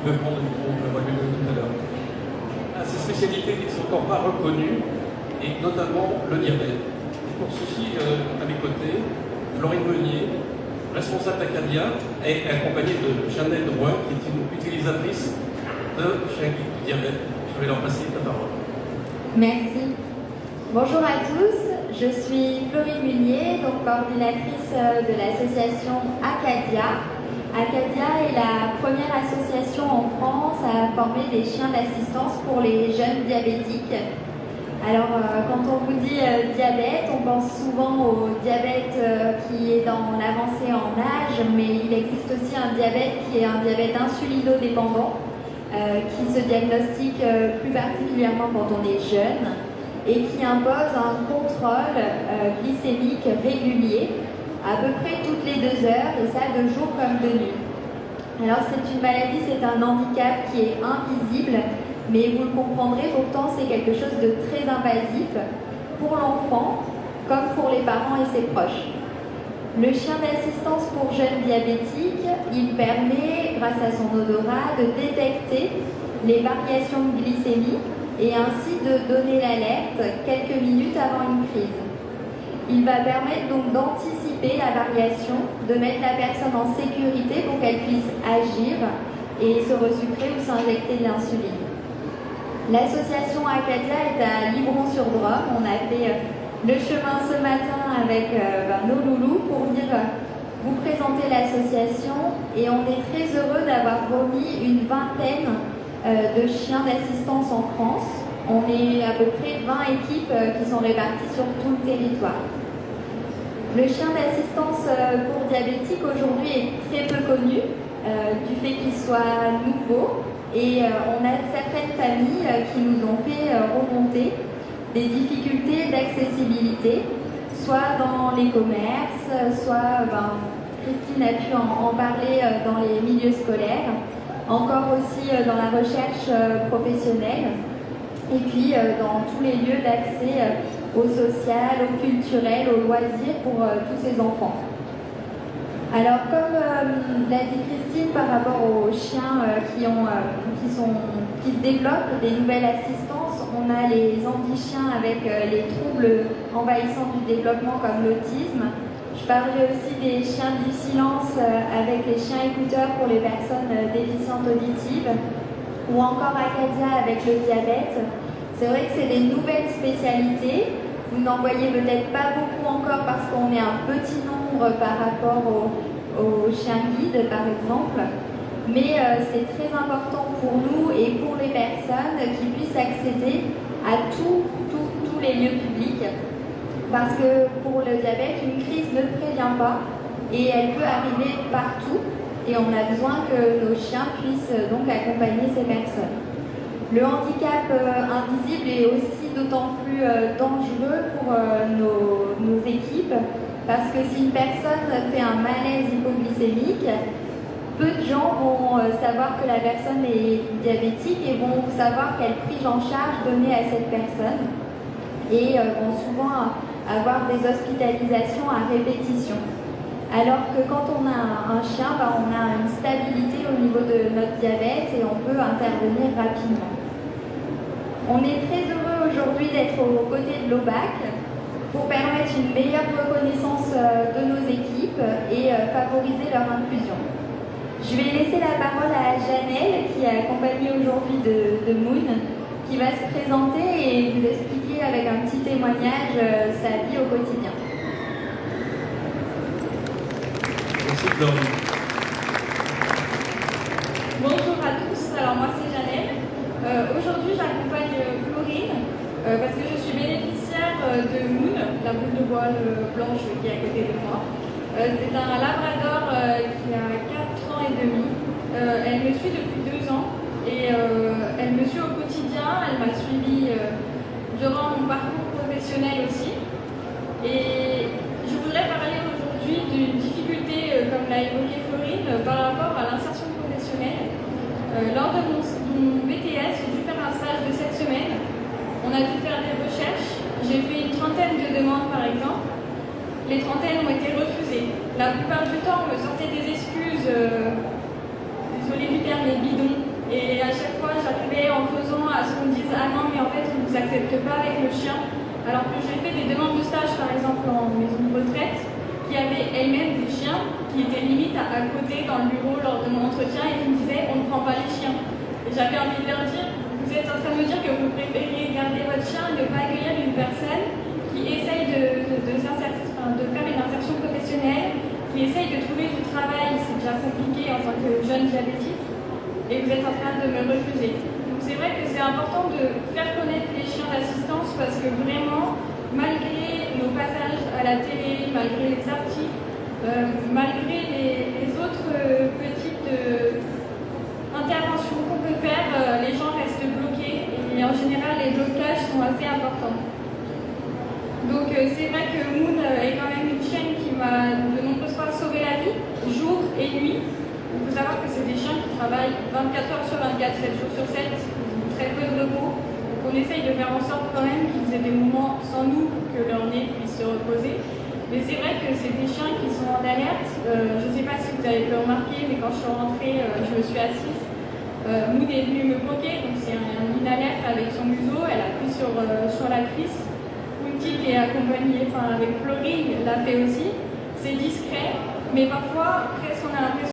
qui veut prendre le micro, on va lui donner tout à l'heure. À ces spécialités qui ne sont encore pas reconnues, et notamment le diabète. Et pour ceci, à mes côtés, Florine Meunier, responsable d'Acadia, et accompagnée de Jeannette Drouin, qui est une utilisatrice de Chien Guide du diabète. Je vais leur passer la parole. Merci. Bonjour à tous, je suis Florine Meunier, donc coordinatrice de l'association Acadia. Acadia est la première association en France à former des chiens d'assistance pour les jeunes diabétiques. Alors, quand on vous dit diabète, on pense souvent au diabète qui est dans l'avancée en âge, mais il existe aussi un diabète qui est un diabète insulino-dépendant, qui se diagnostique plus particulièrement quand on est jeune et qui impose un contrôle glycémique régulier, à peu près toutes les 2 heures, et ça de jour comme de nuit. Alors, c'est une maladie, c'est un handicap qui est invisible, mais vous le comprendrez, pourtant c'est quelque chose de très invasif pour l'enfant comme pour les parents et ses proches. Le chien d'assistance pour jeunes diabétiques, il permet, grâce à son odorat, de détecter les variations de glycémie et ainsi de donner l'alerte quelques minutes avant une crise. Il va permettre donc d'anticiper la variation, de mettre la personne en sécurité pour qu'elle puisse agir et se resucrer ou s'injecter de l'insuline. L'association Acadia est à Livron-sur-Drôme. On a fait le chemin ce matin avec nos loulous pour venir vous présenter l'association et on est très heureux d'avoir remis une vingtaine de chiens d'assistance en France. On est à peu près 20 équipes qui sont réparties sur tout le territoire. Le chien d'assistance pour diabétiques aujourd'hui est très peu connu du fait qu'il soit nouveau. Et on a certaines familles qui nous ont fait remonter des difficultés d'accessibilité, soit dans les commerces, soit, Christine a pu en parler dans les milieux scolaires, encore aussi dans la recherche professionnelle, et puis dans tous les lieux d'accès au social, au culturel, au loisir pour tous ces enfants. Alors, comme l'a dit Christine par rapport aux chiens qui se développent des nouvelles assistances, on a les handichiens avec les troubles envahissants du développement comme l'autisme. Je parlais aussi des chiens du silence avec les chiens écouteurs pour les personnes déficientes auditives, ou encore Acadia avec le diabète. C'est vrai que c'est des nouvelles spécialités. Vous n'en voyez peut-être pas beaucoup encore parce qu'on est un petit nombre par rapport aux chiens guides, par exemple. Mais c'est très important pour nous et pour les personnes qui puissent accéder à tous les lieux publics. Parce que pour le diabète, une crise ne prévient pas et elle peut arriver partout. Et on a besoin que nos chiens puissent donc accompagner ces personnes. Le handicap invisible est aussi d'autant plus dangereux pour nos équipes parce que si une personne fait un malaise hypoglycémique, peu de gens vont savoir que la personne est diabétique et vont savoir quelle prise en charge donner à cette personne et vont souvent avoir des hospitalisations à répétition. Alors que quand on a un chien, on a une stabilité au niveau de notre diabète et on peut intervenir rapidement. On est très heureux aujourd'hui d'être aux côtés de l'OBAC pour permettre une meilleure reconnaissance de nos équipes et favoriser leur inclusion. Je vais laisser la parole à Janelle, qui est accompagnée aujourd'hui de Moon, qui va se présenter et vous expliquer avec un petit témoignage sa vie au quotidien. Merci Florine. Bonjour à tous, alors moi c'est Janelle. Aujourd'hui j'accompagne Florine parce que je suis bénéficiaire de Moon, la boule de voile blanche qui est à côté de moi. C'est un labrador qui a 4 ans et demi. Elle me suit depuis 2 ans et elle me suit au quotidien. Elle m'a suivi durant mon parcours professionnel aussi. Et je voudrais parler aujourd'hui d'une difficulté, comme l'a évoqué Florine, par rapport à l'insertion professionnelle. Lors de mon BTS, j'ai dû faire un stage de 7 semaines. On a dû faire des recherches. J'ai fait une trentaine de demandes par exemple. Les trentaines ont été refusées. La plupart du temps, on me sortait des excuses, désolé du terme, mais bidons, à ce qu'on me dise ah non mais en fait on ne vous accepte pas avec le chien, alors que j'ai fait des demandes de stage par exemple en maison de retraite qui avaient elles-mêmes des chiens qui étaient limite à côté dans le bureau lors de mon entretien et qui me disaient on ne prend pas les chiens. Et j'avais envie de leur dire vous êtes en train de me dire que vous préférez garder votre chien et ne pas accueillir une personne qui essaye de faire une insertion professionnelle, qui essaye de trouver du travail, c'est déjà compliqué en tant que jeune diabétique, et vous êtes en train de me refuser. Donc c'est vrai que c'est important de faire connaître les chiens d'assistance parce que vraiment, malgré nos passages à la télé, malgré les articles, malgré les autres petites interventions qu'on peut faire, les gens restent bloqués et en général les blocages sont assez importants. Donc c'est vrai que Moon est quand même une chienne qui m'a de nombreuses fois sauvé la vie, jour et nuit. Il faut savoir que c'est des chiens qui travaillent 24 heures sur 24, 7 jours sur 7, ils ont très peu de repos. Donc on essaye de faire en sorte quand même qu'ils aient des moments sans nous pour que leur nez puisse se reposer. Mais c'est vrai que c'est des chiens qui sont en alerte. Je ne sais pas si vous avez pu remarquer, mais quand je suis rentrée, je me suis assise. Moon est venue me bloquer, donc c'est une alerte avec son museau, elle appuie sur la cuisse. Qui est accompagnée avec Florine l'a fait aussi. C'est discret, mais parfois, presque on a l'impression